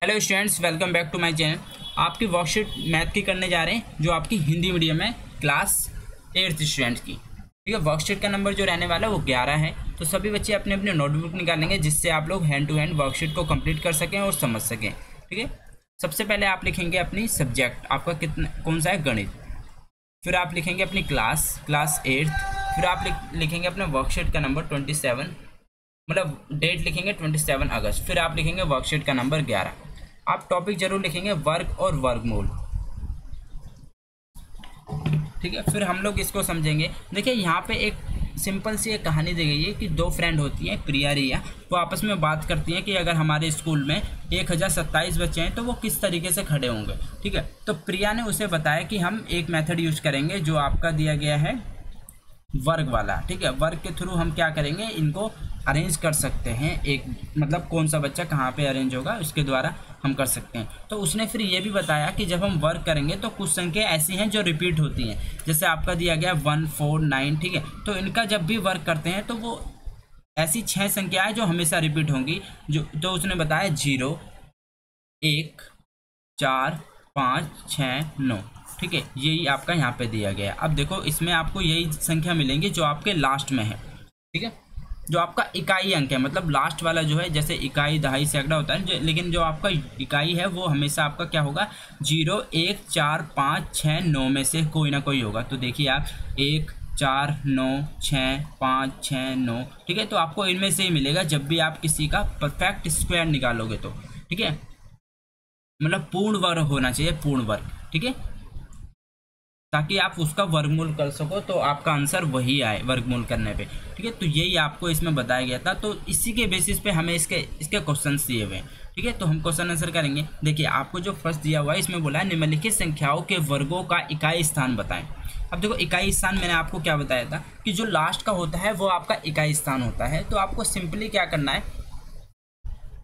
Hello students, welcome back to my channel. आपकी worksheet math की करने जा रहे हैं जो आपकी हिंदी मीडियम है क्लास 8th स्टूडेंट की। ठीक है, वर्कशीट का नंबर जो रहने वाला है वो 11 है। तो सभी बच्चे अपने अपने नोटबुक निकालेंगे जिससे आप लोग हैंड टू हैंड वर्कशीट को कंप्लीट कर सकें और समझ सकें। ठीक है, सबसे पहले आप लिखेंगे अपनी सब्जेक्ट, आपका कितना कौन सा है, गणित। फिर आप लिखेंगे अपनी क्लास 8th। फिर आप लिखेंगे अपने वर्कशीट का नंबर 27, मतलब डेट लिखेंगे 27 अगस्त। फिर आप लिखेंगे वर्कशीट का नंबर 11। आप टॉपिक जरूर लिखेंगे वर्ग और वर्गमूल। ठीक है, फिर हम लोग इसको समझेंगे। देखिए यहाँ पे एक सिंपल सी एक कहानी दी गई है कि दो फ्रेंड होती हैं, प्रिया रिया। वो आपस में बात करती हैं कि अगर हमारे स्कूल में 1027 बच्चे हैं तो वो किस तरीके से खड़े होंगे। ठीक है, तो प्रिया ने उसे बताया कि हम एक मेथड यूज करेंगे जो आपका दिया गया है वर्ग वाला। ठीक है, वर्ग के थ्रू हम क्या करेंगे, इनको अरेंज कर सकते हैं। एक मतलब कौन सा बच्चा कहाँ पे अरेंज होगा उसके द्वारा हम कर सकते हैं। तो उसने फिर ये भी बताया कि जब हम वर्क करेंगे तो कुछ संख्या ऐसी हैं जो रिपीट होती हैं, जैसे आपका दिया गया 1 4 9। ठीक है, तो इनका जब भी वर्क करते हैं तो वो ऐसी 6 संख्याएं जो हमेशा रिपीट होंगी। जो तो उसने बताया 0 1 4 5 6 9। ठीक है, यही आपका यहाँ पे दिया गया है। अब देखो इसमें आपको यही संख्या मिलेंगी जो आपके लास्ट में है। ठीक है, जो आपका इकाई अंक है, मतलब लास्ट वाला जो है, जैसे इकाई दहाई सैकड़ा होता है लेकिन जो आपका इकाई है वो हमेशा आपका क्या होगा, 0 1 4 5 6 9 में से कोई ना कोई होगा। तो देखिए आप 1 4 9 6 5 6 9। ठीक है, तो आपको इनमें से ही मिलेगा जब भी आप किसी का परफेक्ट स्क्वायर निकालोगे तो। ठीक है, मतलब पूर्ण वर्ग होना चाहिए, पूर्ण वर्ग। ठीक है, ताकि आप उसका वर्गमूल कर सको तो आपका आंसर वही आए वर्गमूल करने पे। ठीक है, तो यही आपको इसमें बताया गया था। तो इसी के बेसिस पे हमें इसके क्वेश्चंस दिए हुए हैं। ठीक है, तो हम क्वेश्चन आंसर करेंगे। देखिए आपको जो फर्स्ट दिया हुआ है इसमें बोला है निम्नलिखित संख्याओं के वर्गों का इकाई स्थान बताएं। अब देखो इकाई स्थान मैंने आपको क्या बताया था कि जो लास्ट का होता है वो आपका इकाई स्थान होता है। तो आपको सिंपली क्या करना है,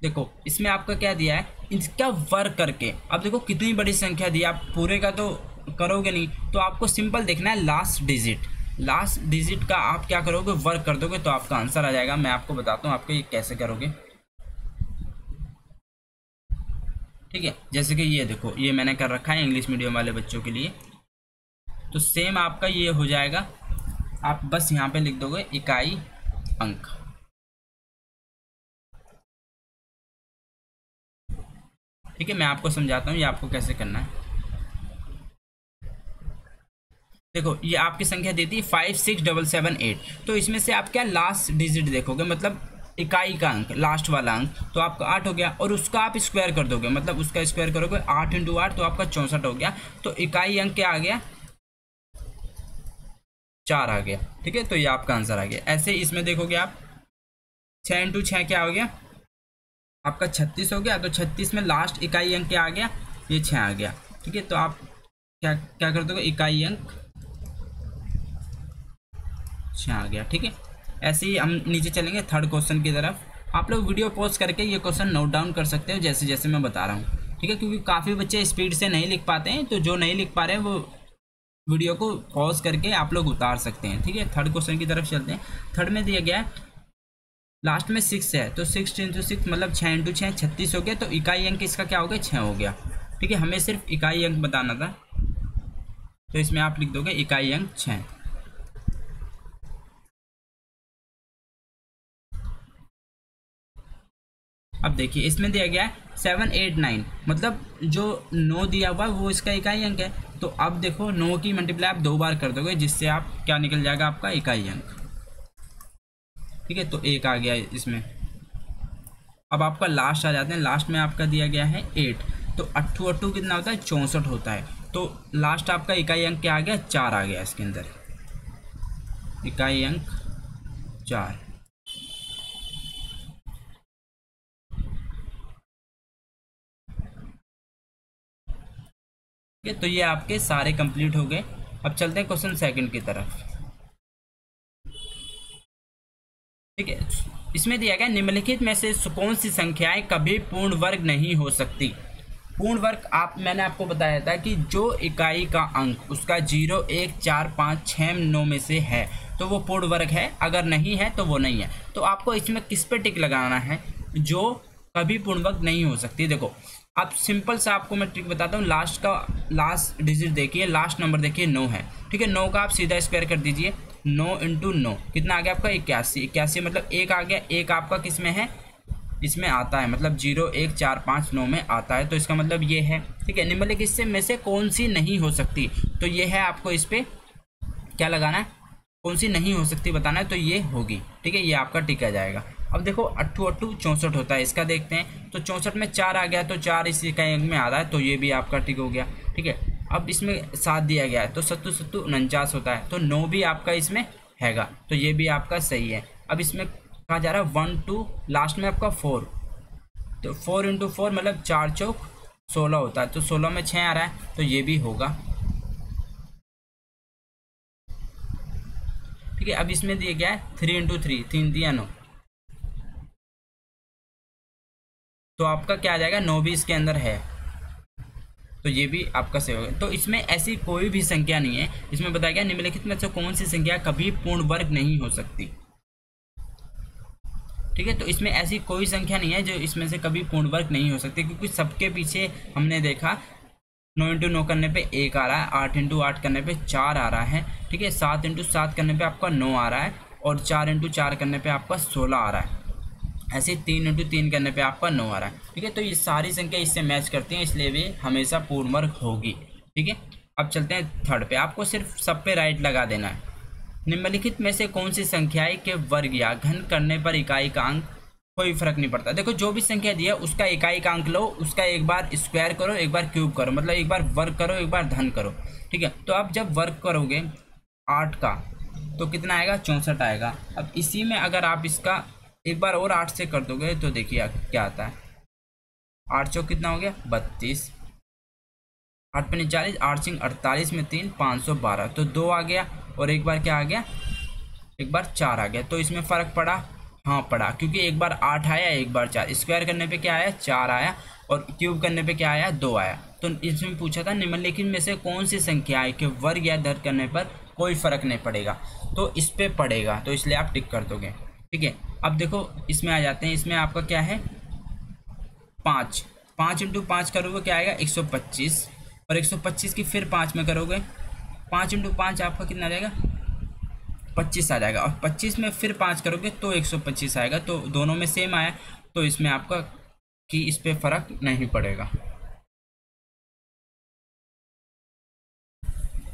देखो इसमें आपका क्या दिया है, इसका वर्ग करके। अब देखो कितनी बड़ी संख्या दी, आप पूरे का तो करोगे नहीं, तो आपको सिंपल देखना है लास्ट डिजिट का आप क्या करोगे, वर्ग कर दोगे तो आपका आंसर आ जाएगा। मैं आपको बताता हूँ आपको ये कैसे करोगे। ठीक है, जैसे कि ये देखो, ये मैंने कर रखा है इंग्लिश मीडियम वाले बच्चों के लिए। तो सेम आपका ये हो जाएगा, आप बस यहाँ पे लिख दोगे इकाई अंक। ठीक है, मैं आपको समझाता हूँ ये आपको कैसे करना है। देखो ये आपकी संख्या देती है 5 6 7 7 8। तो इसमें से आप क्या लास्ट डिजिट देखोगे, मतलब इकाई का अंक, लास्ट वाला अंक, तो आपका 8 हो गया। और उसका आप स्क्वायर कर दोगे, मतलब उसका स्क्वायर करोगे 8 × 8 तो आपका 64 हो गया। तो इकाई अंक क्या आ गया, 4 आ गया। ठीक है, तो ये आपका आंसर आ गया। ऐसे ही इसमें देखोगे आप 6 × 6 क्या हो गया, आपका 36 हो गया। तो 36 में लास्ट इकाई अंक क्या आ गया, ये 6 आ गया। ठीक है, तो आप क्या क्या कर दोगे, इकाई अंक 6 आ गया। ठीक है, ऐसे ही हम नीचे चलेंगे थर्ड क्वेश्चन की तरफ। आप लोग वीडियो पॉज करके ये क्वेश्चन नोट डाउन कर सकते हो जैसे जैसे मैं बता रहा हूँ। ठीक है, क्योंकि काफ़ी बच्चे स्पीड से नहीं लिख पाते हैं, तो जो नहीं लिख पा रहे हैं वो वीडियो को पॉज करके आप लोग उतार सकते हैं। ठीक है, थर्ड क्वेश्चन की तरफ चलते हैं। थर्ड में दिया गया है लास्ट में 6 है, तो 6 × 6 मतलब 6 × 6 36 हो गया। तो इकाई अंक इसका क्या हो गया, 6 हो गया। ठीक है, हमें सिर्फ इकाई अंक बताना था, तो इसमें आप लिख दोगे इकाई अंक 6। अब देखिए इसमें दिया गया है 7 8 9, मतलब जो 9 दिया हुआ है वो इसका इकाई अंक है। तो अब देखो 9 की मल्टीप्लाई आप 2 बार कर दोगे जिससे आप क्या निकल जाएगा, आपका इकाई अंक। ठीक है, तो 1 आ गया इसमें। अब आपका लास्ट आ जाते हैं, लास्ट में आपका दिया गया है 8। तो 8 8 कितना होता है, 64 होता है। तो लास्ट आपका इकाई अंक क्या आ गया, 4 आ गया इसके अंदर, इकाई अंक 4। ठीक है, तो ये आपके सारे कंप्लीट हो गए। अब चलते हैं क्वेश्चन सेकंड की तरफ। ठीक है, इसमें दिया गया निम्नलिखित में से कौन सी संख्याएं कभी पूर्ण वर्ग नहीं हो सकती। पूर्ण वर्ग मैंने आपको बताया था कि जो इकाई का अंक उसका 0 1 4 5 6 9 में से है तो वो पूर्ण वर्ग है, अगर नहीं है तो वो नहीं है। तो आपको इसमें किस पे टिक लगाना है, जो कभी पूर्ण वर्ग नहीं हो सकती। देखो अब सिंपल सा आपको मैं ट्रिक बताता हूँ। लास्ट डिजिट देखिए, लास्ट नंबर देखिए 9 है, ठीक है। 9 का आप सीधा स्क्वायर कर दीजिए, 9 इंटू 9 कितना आ गया आपका 81। 81 मतलब एक आ गया, एक आपका किस में है, इसमें आता है, मतलब 0 1 4 5 9 में आता है, तो इसका मतलब ये है, ठीक है। निम्नलिखित इससे में से कौन सी नहीं हो सकती, तो ये है, आपको इस पर क्या लगाना है, कौन सी नहीं हो सकती बताना है, तो ये होगी, ठीक है। ये आपका टिक आ जाएगा। अब देखो 8 8 64 होता है, इसका देखते हैं, तो 64 में 4 आ गया, तो 4 इसी का एक में आ रहा है, तो ये भी आपका टिक हो गया, ठीक है। अब इसमें 7 दिया गया है, तो 7 7 49 होता है, तो 9 भी आपका इसमें हैगा, तो ये भी आपका सही है। अब इसमें कहा जा रहा है 1 2 लास्ट में आपका 4, तो 4 इंटू 4 मतलब 4 चौक 16 होता है, तो 16 में 6 आ रहा है, तो ये भी होगा, ठीक है। अब इसमें दिया गया है 3 इंटू 3, 3 दिया 9, तो आपका क्या आ जाएगा, 9 भी इसके अंदर है, तो ये भी आपका सही होगा। तो इसमें ऐसी कोई भी संख्या नहीं है, इसमें बताया गया निम्नलिखित में से कौन सी संख्या कभी पूर्ण वर्ग नहीं हो सकती, ठीक है। तो इसमें ऐसी कोई संख्या नहीं है जो इसमें से कभी पूर्ण वर्ग नहीं हो सकती, क्योंकि सबके पीछे हमने देखा 9 इंटू 9 करने पे 1 आ रहा है, 8 इंटू 8 करने पे 4 आ रहा है, ठीक है। 7 इंटू 7 करने पे आपका 9 आ रहा है, और 4 इंटू 4 करने पे आपका 16 आ रहा है, ऐसे 3 इंटू 3 करने पे आपका 9 आ रहा है, ठीक है। तो ये सारी संख्या इससे मैच करती हैं, इसलिए वे हमेशा पूर्ण वर्ग होगी, ठीक है। अब चलते हैं थर्ड पे, आपको सिर्फ सब पे राइट लगा देना है। निम्नलिखित में से कौन सी संख्याएं के वर्ग या घन करने पर इकाई का अंक कोई फर्क नहीं पड़ता। देखो जो भी संख्या दी है उसका इकाई का अंक लो, उसका एक बार स्क्वायर करो, एक बार क्यूब करो, मतलब एक बार वर्ग करो, एक बार धन करो, ठीक है। तो आप जब वर्ग करोगे 8 का तो कितना आएगा, 64 आएगा। अब इसी में अगर आप इसका एक बार और 8 से कर दोगे तो देखिए क्या आता है, 8 चौक कितना हो गया 32, 8 पंजे 40, 8 सिंह 48 में 3 512, तो 2 आ गया, और एक बार क्या आ गया, एक बार 4 आ गया। तो इसमें फ़र्क पड़ा, हाँ पड़ा, क्योंकि एक बार 8 आया, एक बार 4, स्क्वायर करने पे क्या आया 4 आया, और क्यूब करने पे क्या आया 2 आया। तो इसमें पूछा था निम्नलिखित में से कौन सी संख्या है कि वर्ग या धन करने पर कोई फ़र्क नहीं पड़ेगा, तो इस पे पड़ेगा, तो इसलिए आप टिक कर दोगे, ठीक है। अब देखो इसमें आ जाते हैं, इसमें आपका क्या है 5 इंटू 5 करोगे क्या आएगा 125, और 125 की फिर 5 में करोगे, 5 इंटू 5 आपका कितना आ जाएगा 25 आ जाएगा, और 25 में फिर 5 करोगे तो 125 आएगा, तो दोनों में सेम आया, तो इसमें आपका कि इस पे फर्क नहीं पड़ेगा,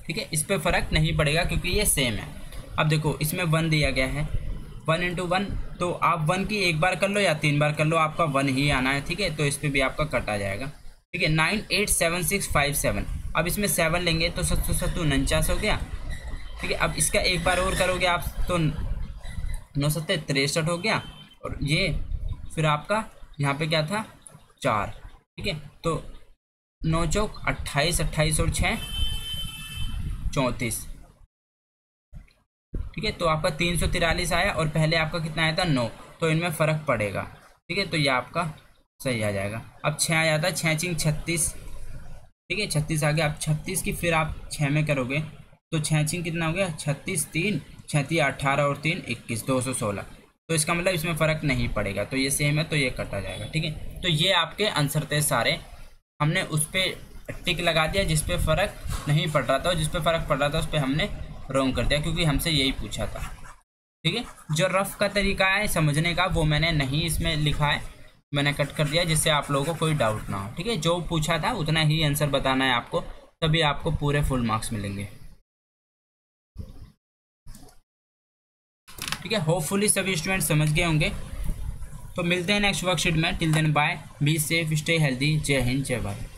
ठीक है। इस पे फर्क नहीं पड़ेगा क्योंकि ये सेम है। अब देखो इसमें 1 दिया गया है, 1 इंटू 1, तो आप 1 की एक बार कर लो या 3 बार कर लो, आपका 1 ही आना है, ठीक है। तो इस पर भी आपका कट आ जाएगा, ठीक है। 9 8 7 6 5 7, अब इसमें 7 लेंगे तो 7 7 49 हो गया, ठीक है। अब इसका एक बार और करोगे आप तो 9 7 63 हो गया, और ये फिर आपका यहाँ पे क्या था 4, ठीक है। तो 9 चौक 28, 28 और 6 34, ठीक है। तो आपका 343 आया, और पहले आपका कितना आया था 9, तो इनमें फ़र्क पड़ेगा, ठीक है। तो ये आपका सही आ जाएगा। अब 6 आ जाता है, 6 चिंग 36, ठीक है, 36 आ गया। अब 36 की फिर आप 6 में करोगे तो 6 चिंग कितना हो गया 36, 3 36 18 और 3 21, 216, तो इसका मतलब इसमें फ़र्क नहीं पड़ेगा, तो ये सेम है, तो ये कटा जाएगा, ठीक है। तो ये आपके आंसर थे सारे, हमने उस पर टिक लगा दिया जिस पे फ़र्क नहीं पड़ रहा था, और जिस पे फ़र्क पड़ रहा था उस पर हमने रॉन्ग कर दिया, क्योंकि हमसे यही पूछा था, ठीक है। जो रफ का तरीका है समझने का वो मैंने नहीं इसमें लिखा है, मैंने कट कर दिया जिससे आप लोगों को कोई डाउट ना हो, ठीक है। जो पूछा था उतना ही आंसर बताना है आपको, तभी आपको पूरे फुल मार्क्स मिलेंगे, ठीक है। होपफुली सभी स्टूडेंट समझ गए होंगे। तो मिलते हैं नेक्स्ट वर्कशीट में, till then bye, be safe, stay healthy, जय हिंद, जय भारत।